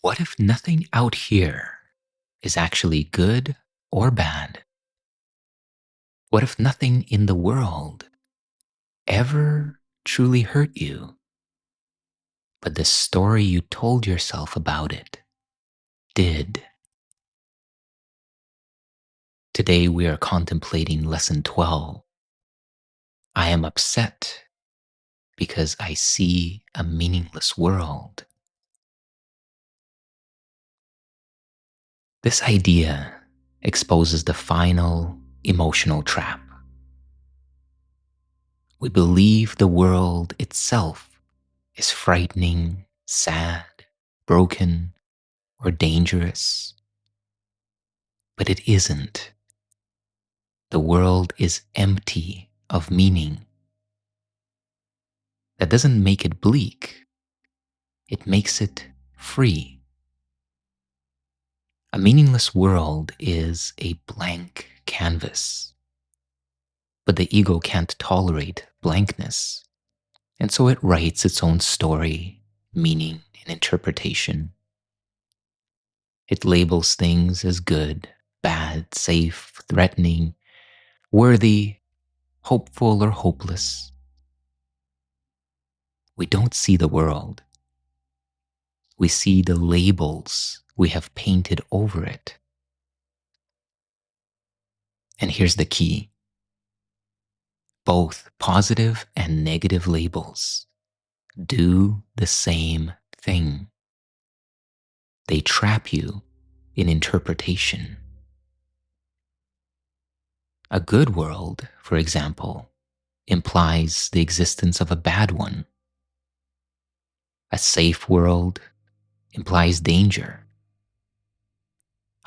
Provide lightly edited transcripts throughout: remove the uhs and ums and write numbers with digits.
What if nothing out here is actually good or bad? What if nothing in the world ever truly hurt you, but the story you told yourself about it did? Today we are contemplating Lesson 12. I am upset because I see a meaningless world. This idea exposes the final emotional trap. We believe the world itself is frightening, sad, broken, or dangerous. But it isn't. The world is empty of meaning. That doesn't make it bleak. It makes it free. A meaningless world is a blank canvas. But the ego can't tolerate blankness. And so it writes its own story, meaning, and interpretation. It labels things as good, bad, safe, threatening, worthy, hopeful, or hopeless. We don't see the world. We see the labels we have painted over it. And here's the key. Both positive and negative labels do the same thing. They trap you in interpretation. A good world, for example, implies the existence of a bad one. A safe world implies danger.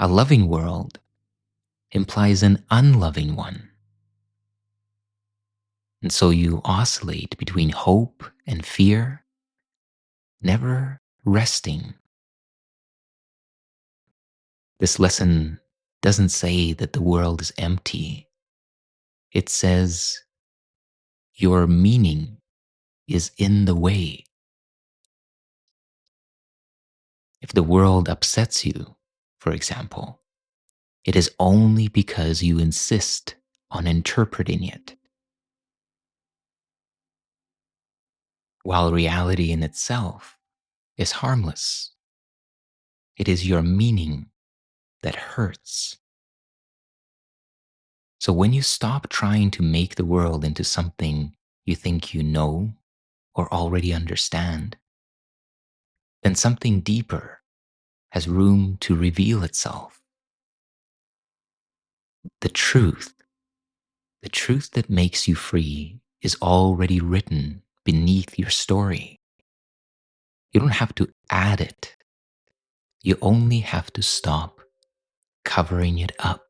A loving world implies an unloving one. And so you oscillate between hope and fear, never resting. This lesson doesn't say that the world is empty. It says your meaning is in the way. If the world upsets you, for example, it is only because you insist on interpreting it. While reality in itself is harmless, it is your meaning that hurts. So when you stop trying to make the world into something you think you know or already understand, then something deeper has room to reveal itself. The truth that makes you free is already written beneath your story. You don't have to add it. You only have to stop covering it up.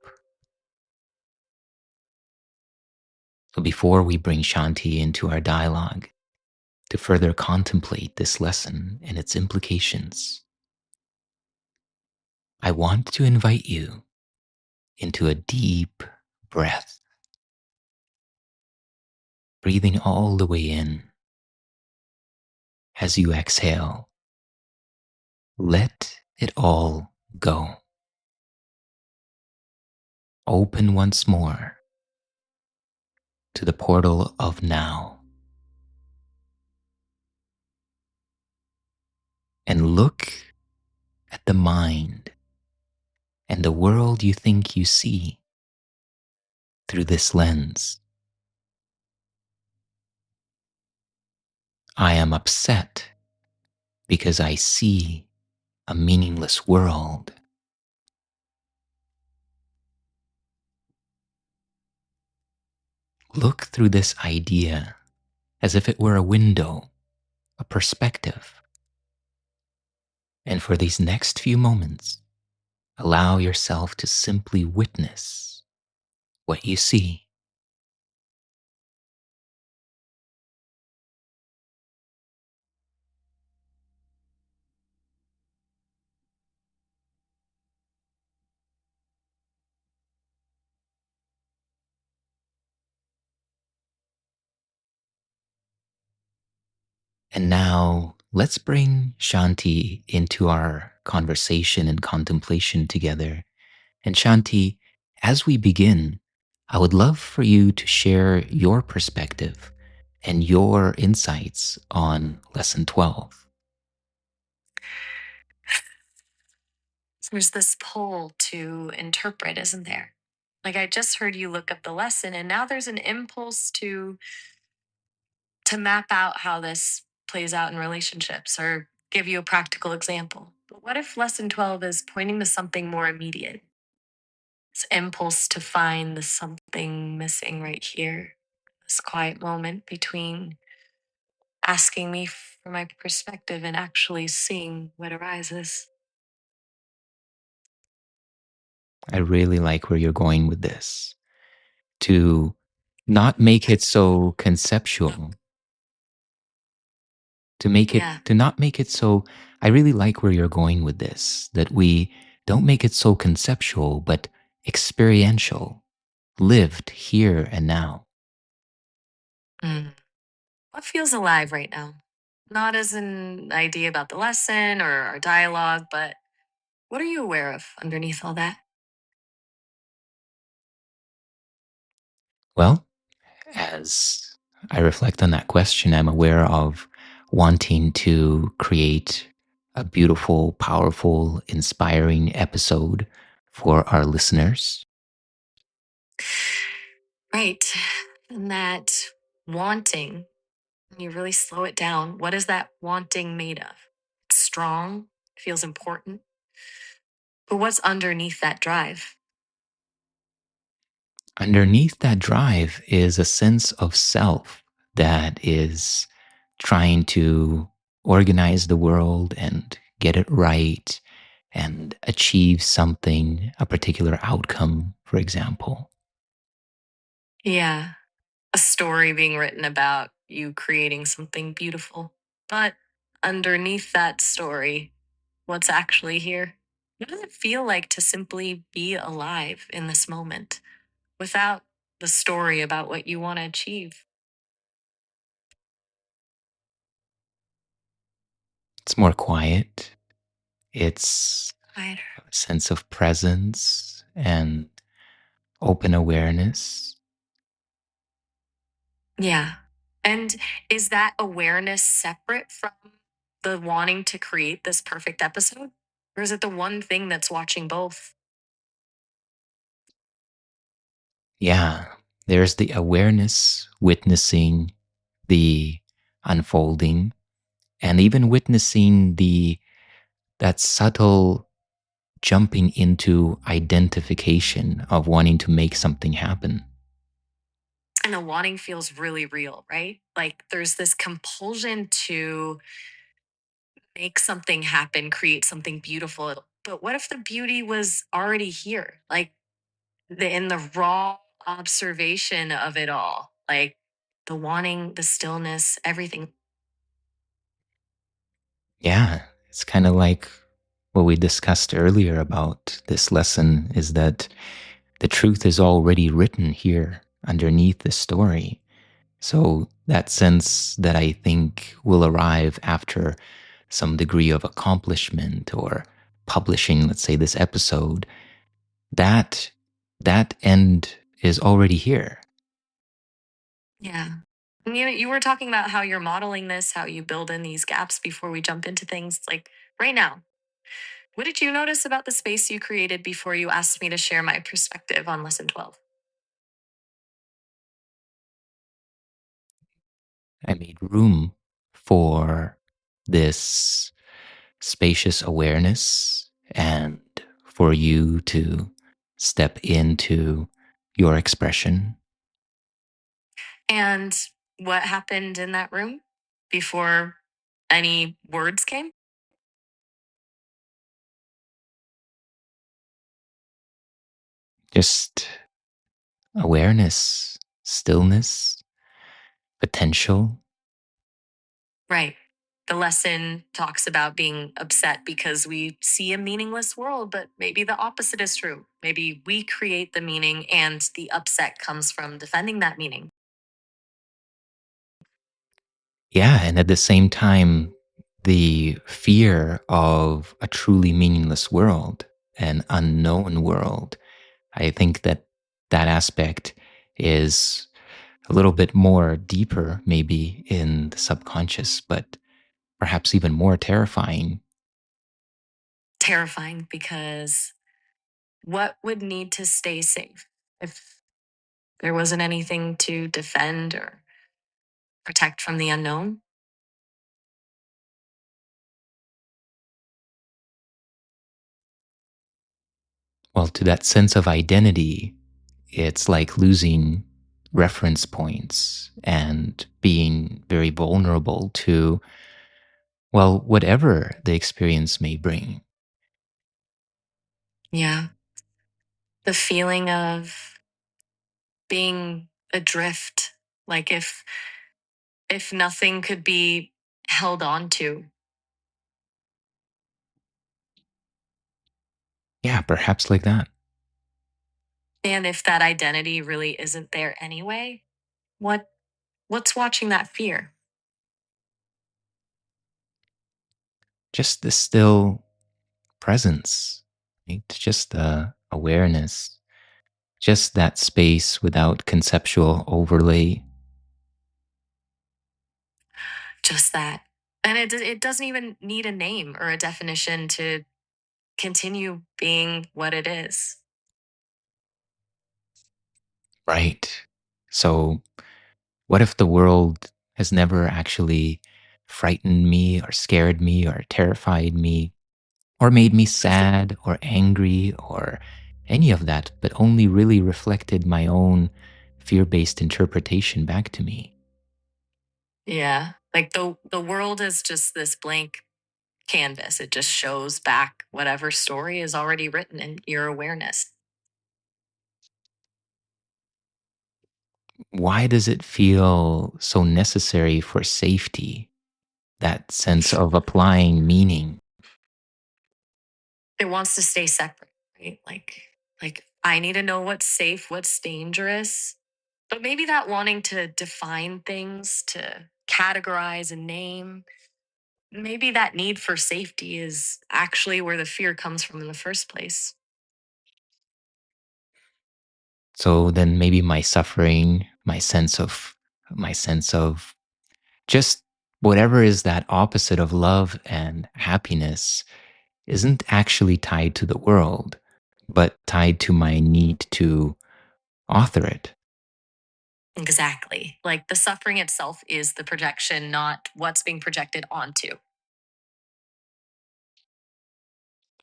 So before we bring Shanti into our dialogue to further contemplate this lesson and its implications, I want to invite you into a deep breath, breathing all the way in. As you exhale, let it all go. Open once more to the portal of now and look at the mind and the world you think you see through this lens. I am upset because I see a meaningless world. Look through this idea as if it were a window, a perspective. And for these next few moments, allow yourself to simply witness what you see. And now let's bring Shanti into our conversation and contemplation together. And Shanti, as we begin, I would love for you to share your perspective and your insights on Lesson 12. There's this pull to interpret, isn't there? Like I just heard you look up the lesson and now there's an impulse to map out how this plays out in relationships or give you a practical example. But what if lesson 12 is pointing to something more immediate? This impulse to find the something missing right here. This quiet moment between asking me for my perspective and actually seeing what arises. I really like where you're going with this. To not make it so conceptual, Yeah. to not make it so, I really like where you're going with this, that we don't make it so conceptual, but experiential, lived here and now. Mm. What feels alive right now? Not as an idea about the lesson or our dialogue, but what are you aware of underneath all that? Well, as I reflect on that question, I'm aware of wanting to create a beautiful, powerful, inspiring episode for our listeners. Right. And that wanting, when you really slow it down, what is that wanting made of? It's strong, feels important. But what's underneath that drive? Underneath that drive is a sense of self that is trying to organize the world and get it right and achieve something, a particular outcome, for example. Yeah. A story being written about you creating something beautiful. But underneath that story, what's actually here? What does it feel like to simply be alive in this moment without the story about what you want to achieve? It's more quiet. It's Quieter. a sense of presence and open awareness. Yeah. And is that awareness separate from the wanting to create this perfect episode? Or is it the one thing that's watching both? Yeah, there's the awareness witnessing the unfolding and even witnessing the that subtle jumping into identification of wanting to make something happen. And the wanting feels really real, right? Like there's this compulsion to make something happen, create something beautiful. But what if the beauty was already here? Like in the raw observation of it all, like the wanting, the stillness, everything. Yeah, it's kind of like what we discussed earlier about this lesson is that the truth is already written here underneath the story. So that sense that I think will arrive after some degree of accomplishment or publishing, let's say, this episode, that that end is already here. Yeah. And you were talking about how you're modeling this, how you build in these gaps before we jump into things. Like right now, what did you notice about the space you created before you asked me to share my perspective on lesson 12? I made room for this spacious awareness and for you to step into your expression. And what happened in that room before any words came? Just awareness, stillness, potential. Right. The lesson talks about being upset because we see a meaningless world, but maybe the opposite is true. Maybe we create the meaning and the upset comes from defending that meaning. Yeah, and at the same time, the fear of a truly meaningless world, an unknown world. I think that that aspect is a little bit more deeper, maybe in the subconscious, but perhaps even more terrifying. Terrifying because what would need to stay safe if there wasn't anything to defend or protect from the unknown? Well, to that sense of identity, it's like losing reference points and being very vulnerable to, well, whatever the experience may bring. Yeah. The feeling of being adrift, like if nothing could be held on to. Yeah, perhaps like that. And if that identity really isn't there anyway, what's watching that fear? Just the still presence, right? Just the awareness, just that space without conceptual overlay. Just that. And it doesn't even need a name or a definition to continue being what it is. Right. So, what if the world has never actually frightened me or scared me or terrified me or made me What if it, sad or angry or any of that, but only really reflected my own fear based interpretation back to me? yeah, like the world is just this blank canvas. It just shows back whatever story is already written in your awareness. Why does it feel so necessary for safety? That sense of applying meaning. It wants to stay separate, right? Like I need to know what's safe, what's dangerous. But maybe that wanting to define things, to categorize and name, maybe that need for safety is actually where the fear comes from in the first place. So then maybe my suffering, my sense of just whatever is that opposite of love and happiness isn't actually tied to the world, but tied to my need to author it. Exactly. Like the suffering itself is the projection, not what's being projected onto.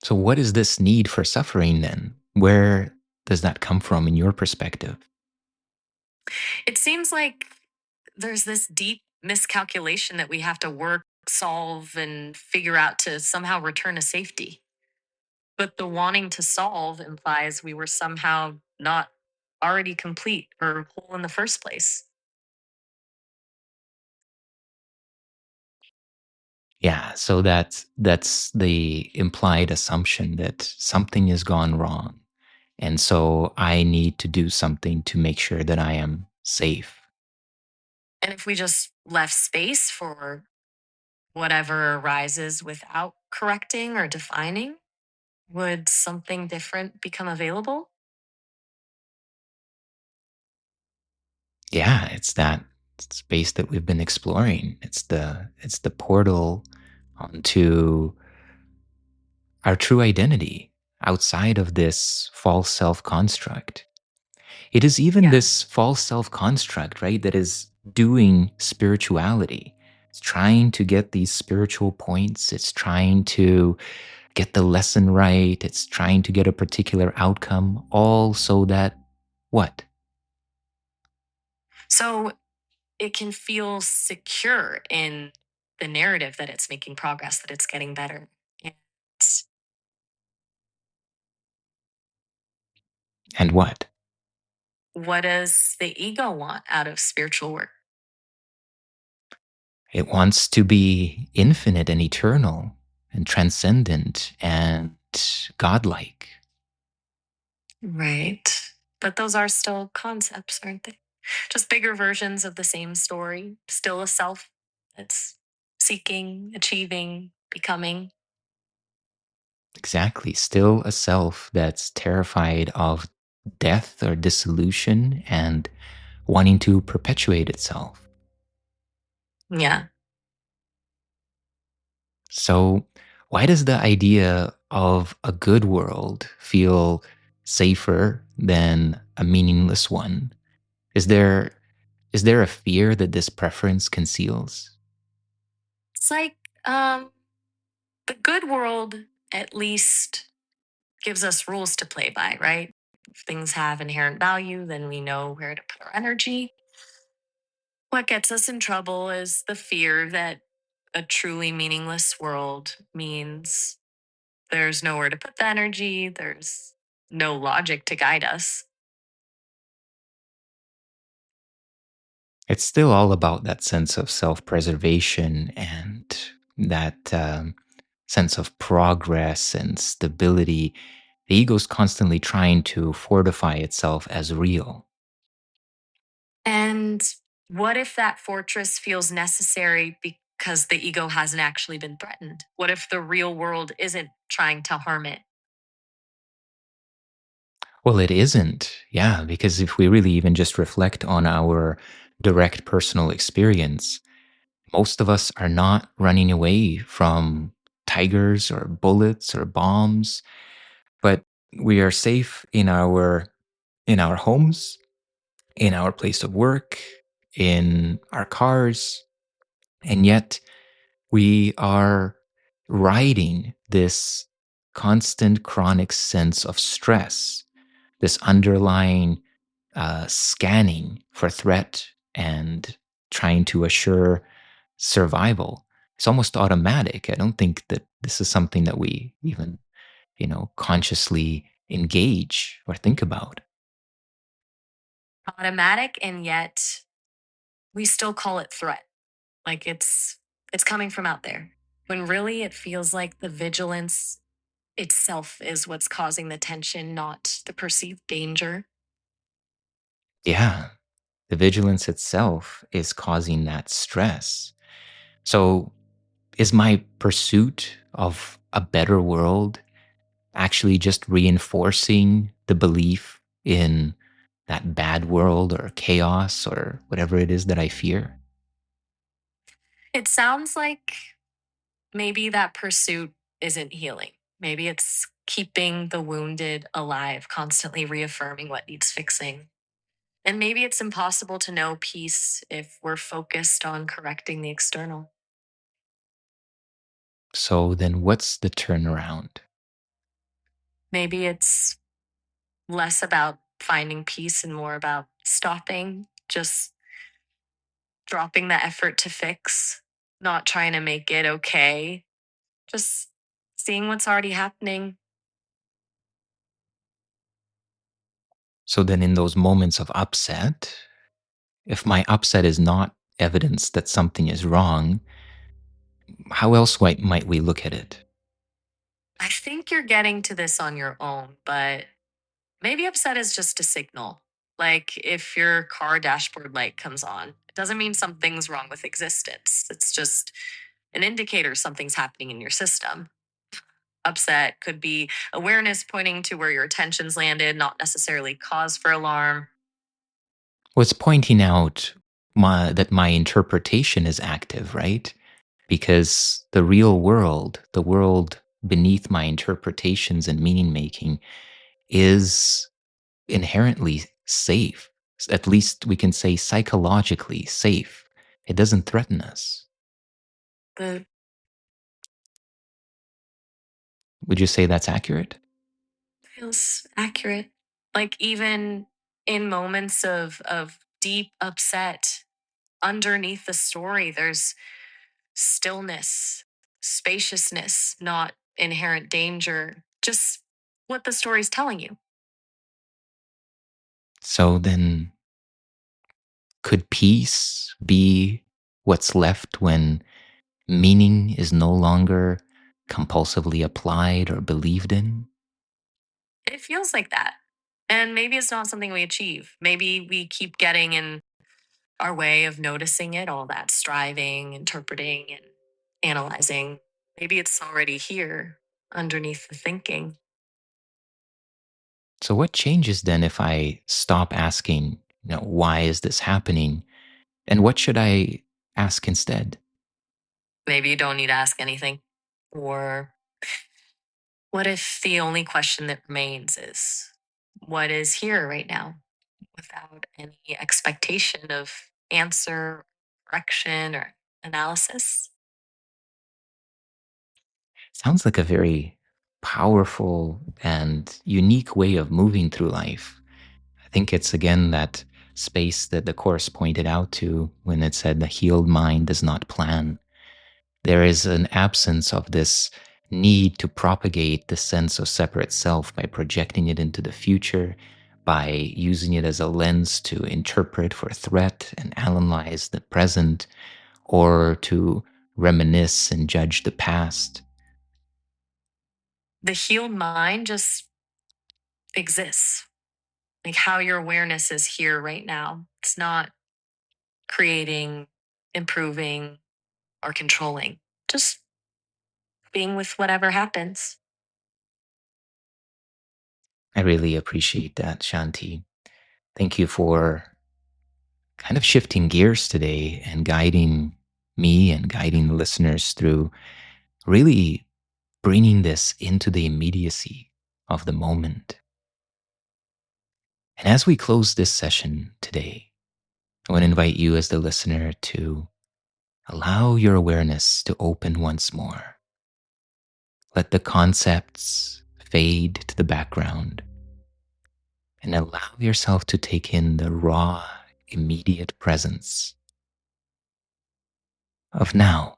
So, what is this need for suffering then? Where does that come from in your perspective? It seems like there's this deep miscalculation that we have to work, solve, and figure out to somehow return to safety. But the wanting to solve implies we were somehow not already complete or whole in the first place. Yeah, so that's the implied assumption that something has gone wrong. And so I need to do something to make sure that I am safe. And if we just left space for whatever arises without correcting or defining, would something different become available? Yeah, it's that space that we've been exploring. It's the portal onto our true identity outside of this false self construct. It is even Yeah. this false self construct, right, that is doing spirituality. It's trying to get these spiritual points. It's trying to get the lesson right. It's trying to get a particular outcome, all so that what? So it can feel secure in the narrative that it's making progress, that it's getting better. And And what? what does the ego want out of spiritual work? It wants to be infinite and eternal and transcendent and godlike. Right. But those are still concepts, aren't they? Just bigger versions of the same story, still a self that's seeking, achieving, becoming. Exactly. Still a self that's terrified of death or dissolution and wanting to perpetuate itself. Yeah. So, why does the idea of a good world feel safer than a meaningless one? Is there is there a fear that this preference conceals? It's like um, the good world at least gives us rules to play by, right? If things have inherent value, then we know where to put our energy. What gets us in trouble is the fear that a truly meaningless world means there's nowhere to put the energy, there's no logic to guide us. It's still all about that sense of self-preservation and that sense of progress and stability. The ego's constantly trying to fortify itself as real. And what if that fortress feels necessary because the ego hasn't actually been threatened? What if the real world isn't trying to harm it? Well, it isn't. Yeah, because if we really even just reflect on our direct personal experience, most of us are not running away from tigers or bullets or bombs, but we are safe in our homes, in our place of work, in our cars, and yet we are riding this constant chronic sense of stress, this underlying scanning for threat and trying to assure survival. It's almost automatic. I don't think that this is something that we even, consciously engage or think about. Automatic, and yet we still call it threat. Like it's coming from out there. When really it feels like the vigilance itself is what's causing the tension, not the perceived danger. Yeah, the vigilance itself is causing that stress. So, is my pursuit of a better world actually just reinforcing the belief in that bad world or chaos or whatever it is that I fear? It sounds like maybe that pursuit isn't healing. Maybe it's keeping the wounded alive, constantly reaffirming what needs fixing. And maybe it's impossible to know peace if we're focused on correcting the external. So, then what's the turnaround? Maybe it's less about finding peace and more about stopping, just dropping the effort to fix, not trying to make it okay, just seeing what's already happening. So, then in those moments of upset, if my upset is not evidence that something is wrong, how else might we look at it? I think you're getting to this on your own, but maybe upset is just a signal. Like if your car dashboard light comes on, it doesn't mean something's wrong with existence. It's just an indicator something's happening in your system. Upset could be awareness pointing to where your attention's landed, not necessarily cause for alarm. Well, it's pointing out that my interpretation is active, right? Because the real world, the world beneath my interpretations and meaning making, is inherently safe. At least we can say psychologically safe. It doesn't threaten us. The Would you say that's accurate? feels accurate. Like even in moments of deep upset, underneath the story, there's stillness, spaciousness, not inherent danger, just what the story's telling you. So then, could peace be what's left when meaning is no longer compulsively applied or believed in? It feels like that. And maybe it's not something we achieve. Maybe we keep getting in our way of noticing it, all that striving, interpreting, and analyzing. Maybe it's already here underneath the thinking. So, what changes then if I stop asking, why is this happening? And what should I ask instead? Maybe you don't need to ask anything. Or what if the only question that remains is what is here right now without any expectation of answer, correction, or analysis? Sounds like a very powerful and unique way of moving through life. I think it's again that space that the Course pointed out to when it said the healed mind does not plan. There is an absence of this need to propagate the sense of separate self by projecting it into the future, by using it as a lens to interpret for threat and analyze the present, or to reminisce and judge the past. The healed mind just exists. Like how your awareness is here right now. It's not creating, improving, or controlling. Just being with whatever happens. I really appreciate that, Shanti. Thank you for kind of shifting gears today and guiding me and guiding the listeners through really bringing this into the immediacy of the moment. And as we close this session today, I want to invite you as the listener to allow your awareness to open once more. Let the concepts fade to the background and allow yourself to take in the raw, immediate presence of now.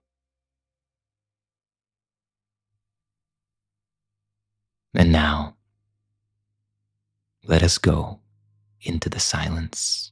And now, let us go into the silence.